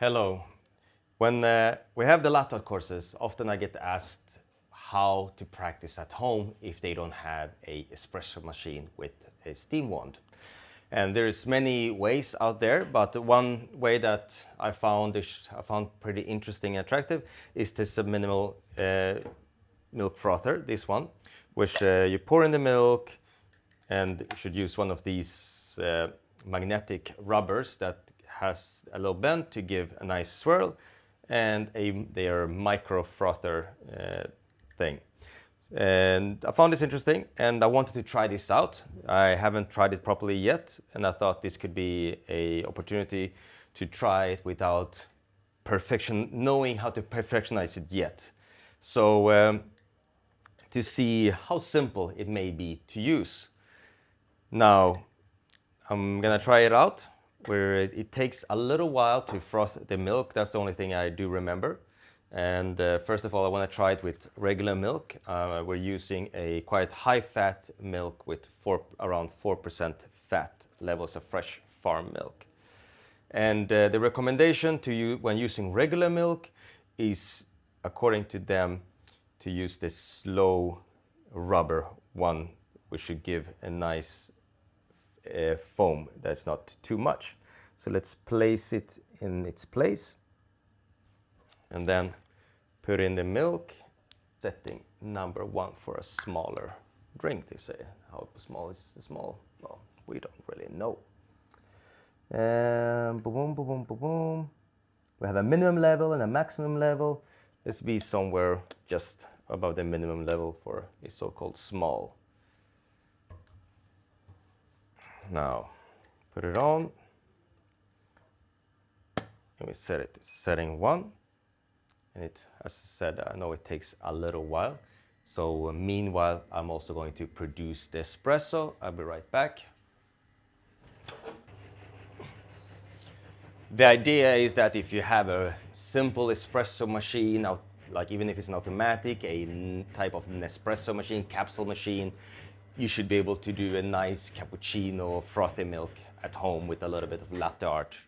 Hello. When we have the latte art courses, often I get asked how to practice at home if they don't have a espresso machine with a steam wand. And there's many ways out there, but one way that I found pretty interesting and attractive is the Subminimal milk frother, this one, which you pour in the milk, and you should use one of these magnetic rubbers that has a little bend to give a nice swirl, and they are micro frother thing. And I found this interesting, and I wanted to try this out. I haven't tried it properly yet, and I thought this could be an opportunity to try it without knowing how to perfectionize it yet. So to see how simple it may be to use. Now, I'm gonna try it out, where it takes a little while to froth the milk. That's the only thing I do remember. And first of all, I want to try it with regular milk. We're using a quite high-fat milk with around 4% fat levels of fresh farm milk. And the recommendation to you when using regular milk is, according to them, to use this slow rubber one, which should give a nice foam that's not too much. So let's place it in its place and then put in the milk. Setting number 1 for a smaller drink, they say. How small is small? Well, we don't really know. Boom, boom, boom, boom, boom. We have a minimum level and a maximum level. Let's be somewhere just above the minimum level for a so-called small. Now, put it on, and we set it to setting 1. And it, as I said, I know it takes a little while. So meanwhile, I'm also going to produce the espresso. I'll be right back. The idea is that if you have a simple espresso machine, like even if it's an automatic, a type of Nespresso machine, capsule machine, you should be able to do a nice cappuccino or frothy milk at home with a little bit of latte art.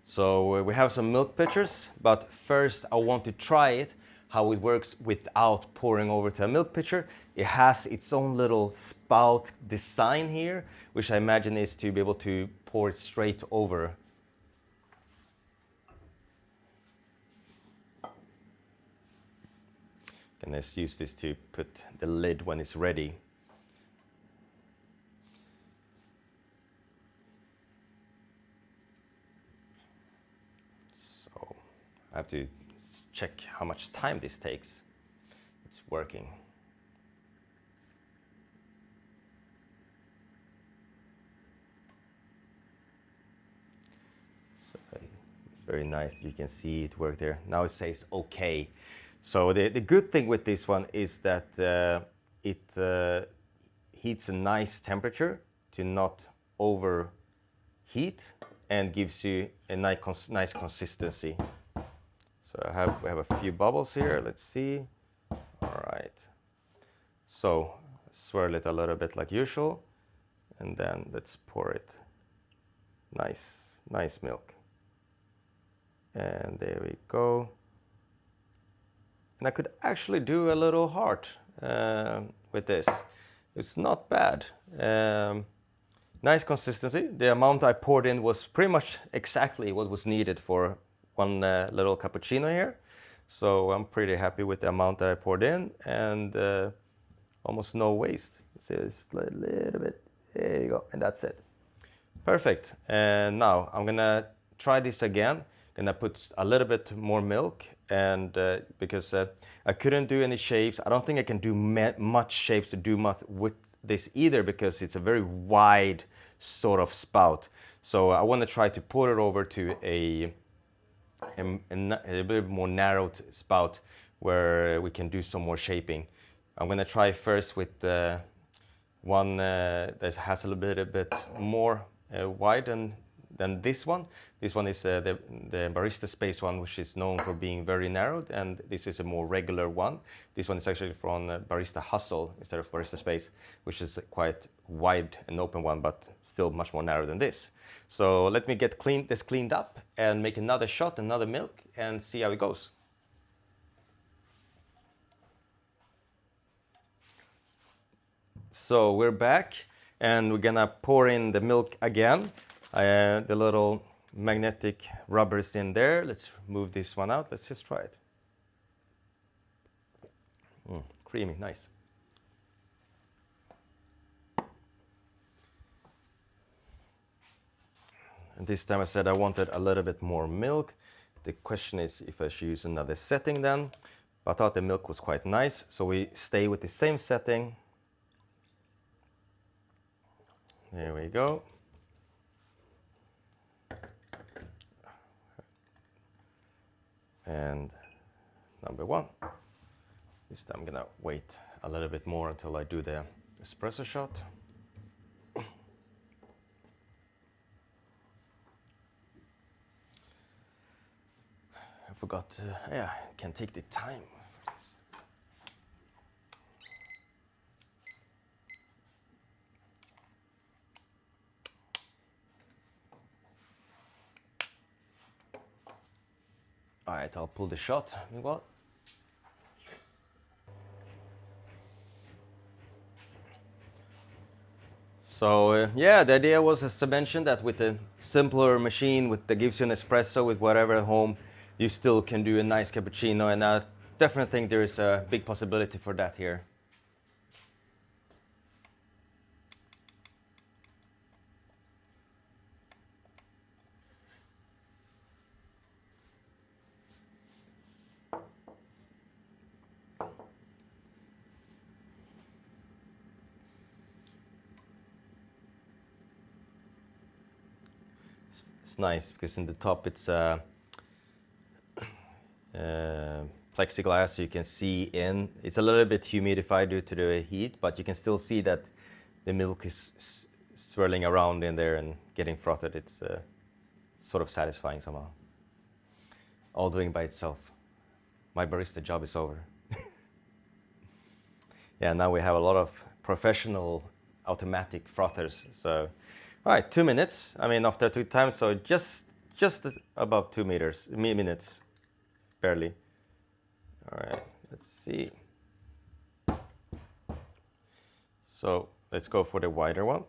So we have some milk pitchers, but first I want to try it, how it works without pouring over to a milk pitcher. It has its own little spout design here, which I imagine is to be able to pour it straight over. And let's use this to put the lid when it's ready. So I have to check how much time this takes. It's working. So it's very nice. You can see it work there. Now it says okay. So the good thing with this one is that it heats a nice temperature to not overheat and gives you a nice consistency. So we have a few bubbles here. Let's see. All right. So swirl it a little bit like usual, and then let's pour it. Nice milk. And there we go. And I could actually do a little heart with this. It's not bad. Nice consistency. The amount I poured in was pretty much exactly what was needed for one little cappuccino here. So I'm pretty happy with the amount that I poured in, and almost no waste. It's just a little bit. There you go, and that's it. Perfect. And now I'm gonna try this again. Gonna put a little bit more milk, and because I couldn't do any shapes. I don't think I can do much shapes to do much with this either, because it's a very wide sort of spout. So I want to try to put it over to a bit more narrowed spout where we can do some more shaping. I'm gonna try first with one that has a little bit more wide than than this one. This one is the barista space one, which is known for being very narrowed, and this is a more regular one. This one is actually from Barista Hustle instead of Barista Space, which is a quite wide and open one, but still much more narrow than this. So let me get this cleaned up and make another shot, another milk, and see how it goes. So we're back, and we're gonna pour in the milk again. The little magnetic rubber is in there. Let's move this one out. Let's just try it. Creamy, nice. And this time I said I wanted a little bit more milk. The question is if I should use another setting then. But I thought the milk was quite nice, so we stay with the same setting. There we go. And number one. This time I'm gonna wait a little bit more until I do the espresso shot. I forgot to, yeah, I can take the time for this. All right, I'll pull the shot. Meanwhile. So yeah, the idea was, as I mentioned, that with a simpler machine that gives you an espresso with whatever at home, you still can do a nice cappuccino, and I definitely think there is a big possibility for that here. It's nice because in the top it's plexiglass, so you can see in. It's a little bit humidified due to the heat, but you can still see that the milk is swirling around in there and getting frothed. It's sort of satisfying somehow. All doing by itself. My barista job is over. Yeah, now we have a lot of professional automatic frothers. So, all right, 2 minutes. I mean, after 2 times, so just above 2 minutes, barely. All right, let's see. So let's go for the wider one.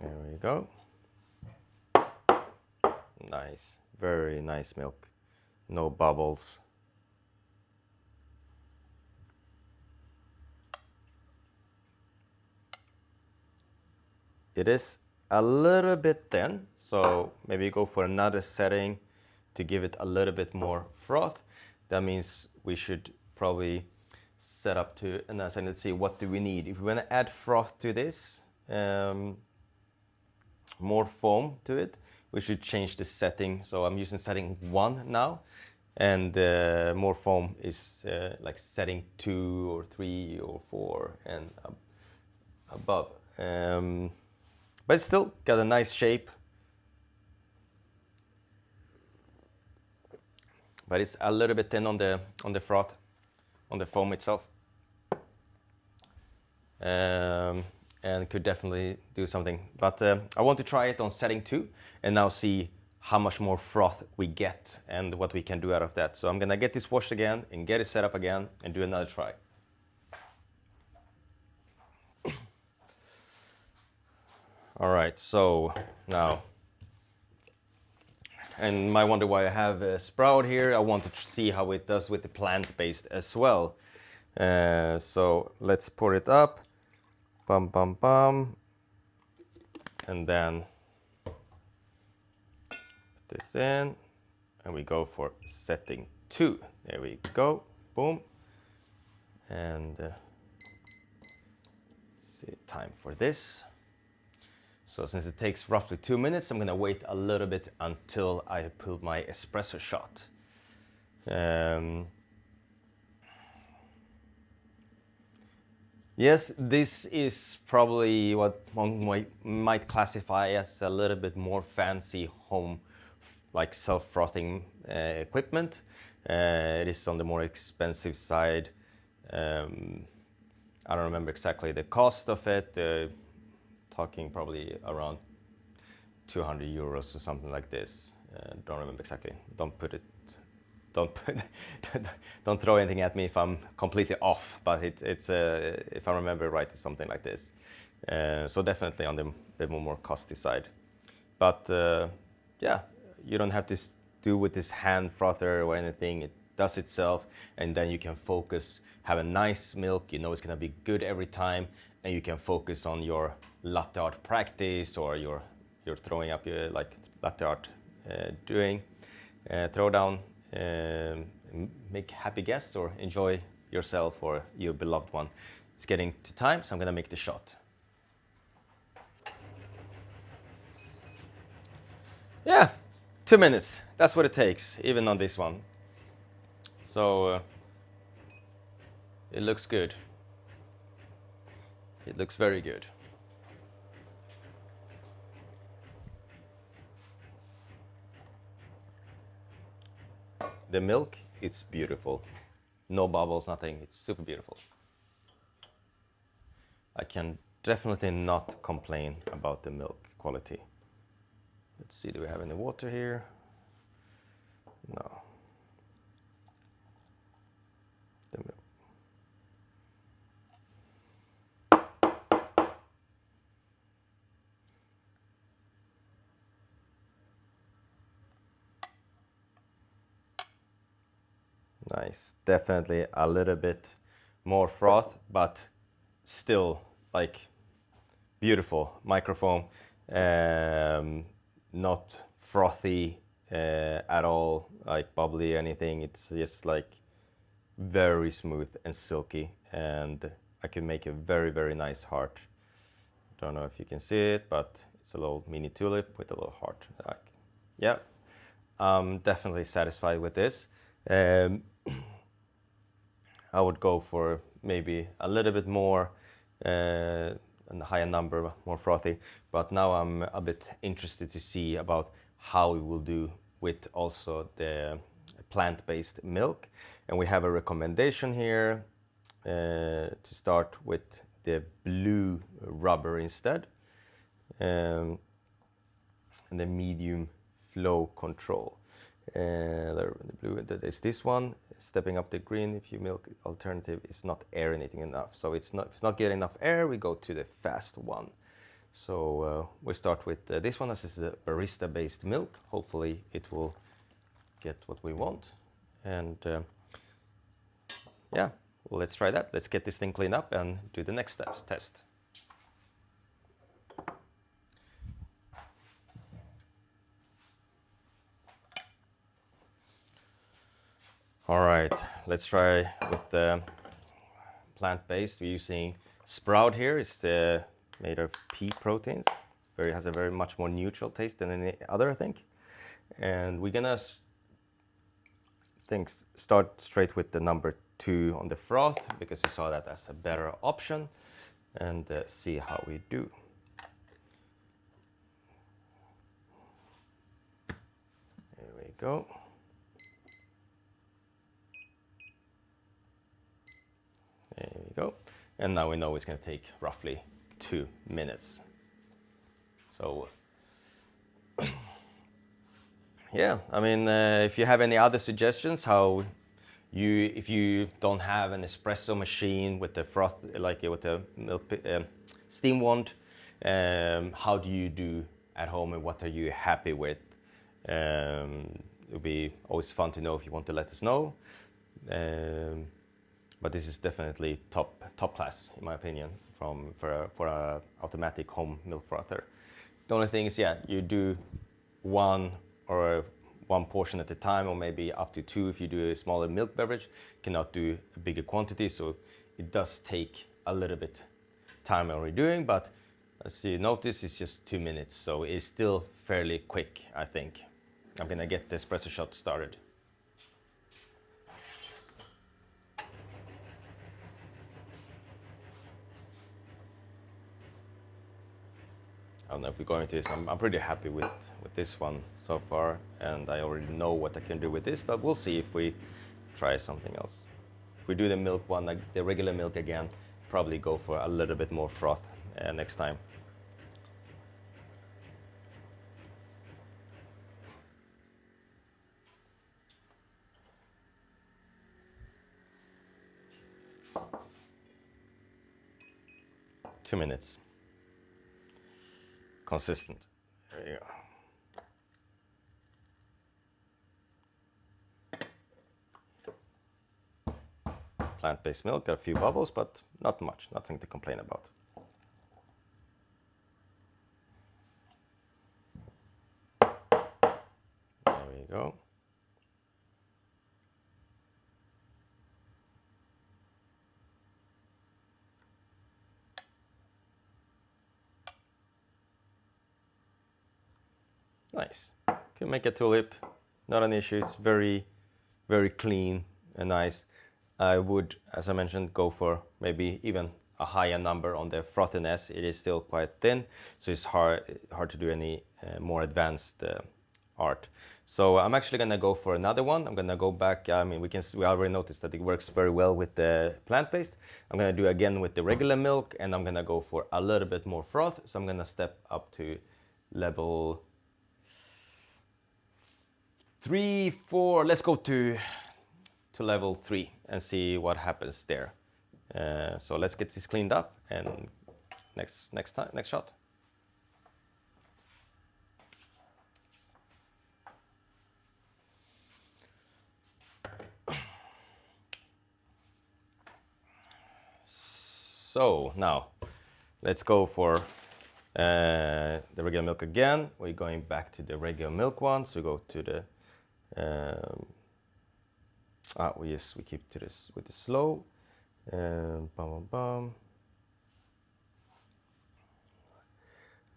There we go. Nice, very nice milk. No bubbles. It is a little bit thin, so maybe go for another setting to give it a little bit more froth. That means we should probably set up to another setting. Let's see, what do we need? If we want to add froth to this, more foam to it, we should change the setting. So I'm using setting 1 now, and more foam is like setting 2 or 3 or 4 and above. But it's still got a nice shape. But it's a little bit thin on the froth, on the foam itself. And could definitely do something. But I want to try it on setting 2 and now see how much more froth we get and what we can do out of that. So I'm gonna get this washed again and get it set up again and do another try. All right, so now, and you might wonder why I have a sprout here. I want to see how it does with the plant-based as well. So let's pour it up, bum, bum, bum, and then put this in, and we go for setting 2. There we go, boom, and see, time for this. So since it takes roughly 2 minutes, I'm gonna wait a little bit until I pull my espresso shot. Yes, this is probably what one might classify as a little bit more fancy home, like self-frothing equipment. It is on the more expensive side. Um, I don't remember exactly the cost of it. Talking probably around 200 euros or something like this. Don't remember exactly. Don't put, don't throw anything at me if I'm completely off. But it's if I remember right, it's something like this. So definitely on the more costly side. But yeah, you don't have to do with this hand frother or anything. It does itself, and then you can focus, have a nice milk. You know it's gonna be good every time, and you can focus on your latte art practice or your throwing up your like latte art doing throw down, make happy guests or enjoy yourself or your beloved one. It's getting to time, so I'm gonna make the shot. Yeah, 2 minutes. That's what it takes, even on this one. So it looks good. It looks very good. The milk is beautiful. No bubbles, nothing. It's super beautiful. I can definitely not complain about the milk quality. Let's see, do we have any water here? No. The milk. Nice. Definitely a little bit more froth, but still like beautiful microfoam. Not frothy at all, like bubbly or anything. It's just like very smooth and silky, and I can make a very, very nice heart. Don't know if you can see it, but it's a little mini tulip with a little heart. Like, yeah, I'm definitely satisfied with this. I would go for maybe a little bit more and a higher number, more frothy. But now I'm a bit interested to see about how we will do with also the plant-based milk. And we have a recommendation here to start with the blue rubber instead. And the medium flow control. The blue, there's this one, stepping up the green. If you milk alternative is not aerating enough, so if it's not getting enough air, we go to the fast one. So we start with this one. This is a barista-based milk. Hopefully it will get what we want. And yeah, well, let's try that. Let's get this thing cleaned up and do the next steps test. All right, let's try with the plant-based. We're using sprout here. It's made of pea proteins. Has a very much more neutral taste than any other, I think. And we're gonna start straight with the number 2 on the froth because we saw that as a better option, and see how we do. There we go. There we go. And now we know it's going to take roughly 2 minutes. So, yeah, I mean, if you have any other suggestions, if you don't have an espresso machine with the froth, like with the milk steam wand, how do you do at home and what are you happy with? It would be always fun to know if you want to let us know. But this is definitely top class in my opinion for a automatic home milk frother. The only thing is, yeah, you do one portion at a time, or maybe up to 2 if you do a smaller milk beverage. Cannot do a bigger quantity, so it does take a little bit time on redoing. But as you notice, it's just 2 minutes, so it's still fairly quick. I think I'm gonna get the espresso shot started. don't know if we're going to this. I'm pretty happy with this one so far, and I already know what I can do with this, but we'll see if we try something else. If we do the milk one, like the regular milk again, probably go for a little bit more froth next time. Two minutes. Consistent. There you go. Plant-based milk, got a few bubbles, but not much, nothing to complain about. There we go. Nice. Can make a tulip, not an issue. It's very, very clean and nice. I would, as I mentioned, go for maybe even a higher number on the frothiness. It is still quite thin, so it's hard to do any more advanced art. So I'm actually gonna go for another one. I'm gonna go back. I mean, we already noticed that it works very well with the plant-based. I'm gonna do again with the regular milk, and I'm gonna go for a little bit more froth. So I'm gonna step up to level 3, 4. Let's go to level 3 and see what happens there. So let's get this cleaned up, and next shot. So now let's go for the regular milk again. We're going back to the regular milk one. So we go to the we keep to this with the slow. Bum, bum, bum.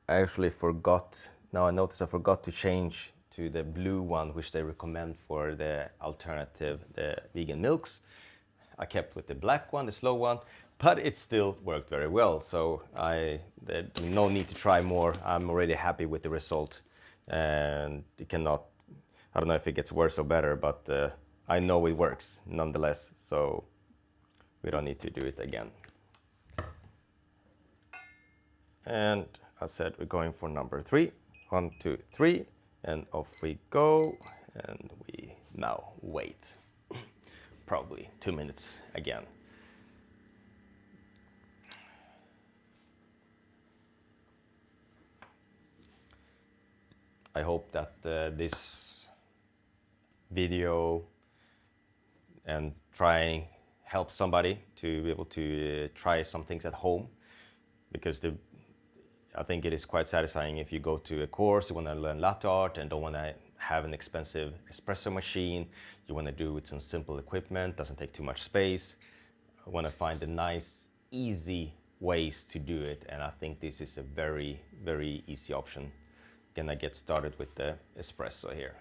I actually forgot. Now I noticed I forgot to change to the blue one, which they recommend for the alternative, the vegan milks. I kept with the black one, the slow one, but it still worked very well. So there's no need to try more. I'm already happy with the result, and it cannot. I don't know if it gets worse or better, but I know it works nonetheless. So we don't need to do it again. And I said we're going for number 3. 1, 2, 3, and off we go. And we now wait. Probably 2 minutes again. I hope that this video and trying help somebody to be able to try some things at home, because I think it is quite satisfying if you go to a course, you want to learn latte art and don't want to have an expensive espresso machine. You want to do it with some simple equipment, doesn't take too much space. I want to find the nice, easy ways to do it, and I think this is a very, very easy option. Gonna get started with the espresso here.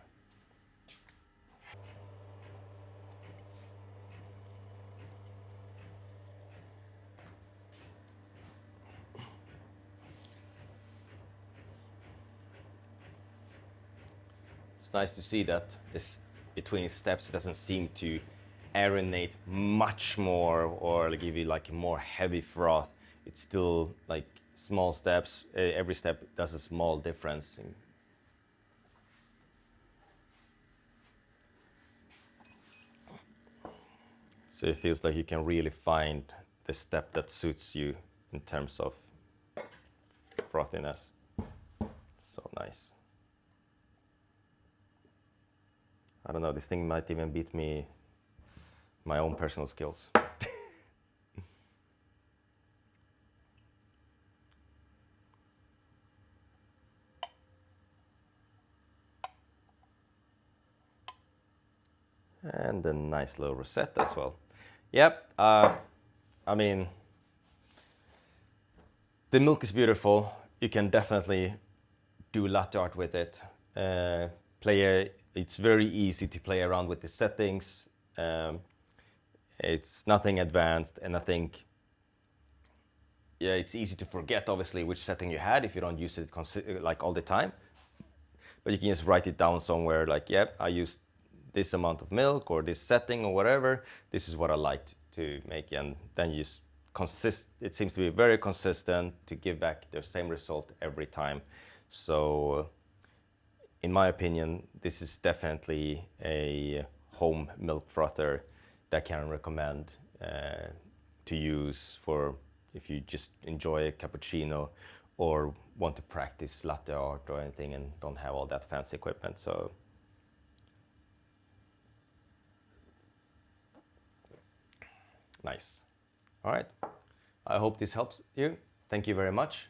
It's nice to see that this between steps doesn't seem to aerate much more or give you like more heavy froth. It's still like small steps. Every step does a small difference. So it feels like you can really find the step that suits you in terms of frothiness. So nice. I don't know, this thing might even beat me, my own personal skills. And a nice little rosette as well. Yep, I mean, the milk is beautiful. You can definitely do latte art with it. It's very easy to play around with the settings. It's nothing advanced, and I think yeah, it's easy to forget obviously which setting you had if you don't use it like all the time. But you can just write it down somewhere like, yep, I used this amount of milk or this setting or whatever. This is what I liked to make, and then you just it seems to be very consistent to give back the same result every time. So in my opinion, this is definitely a home milk frother that I can recommend to use for if you just enjoy a cappuccino or want to practice latte art or anything and don't have all that fancy equipment. So nice. All right. I hope this helps you. Thank you very much.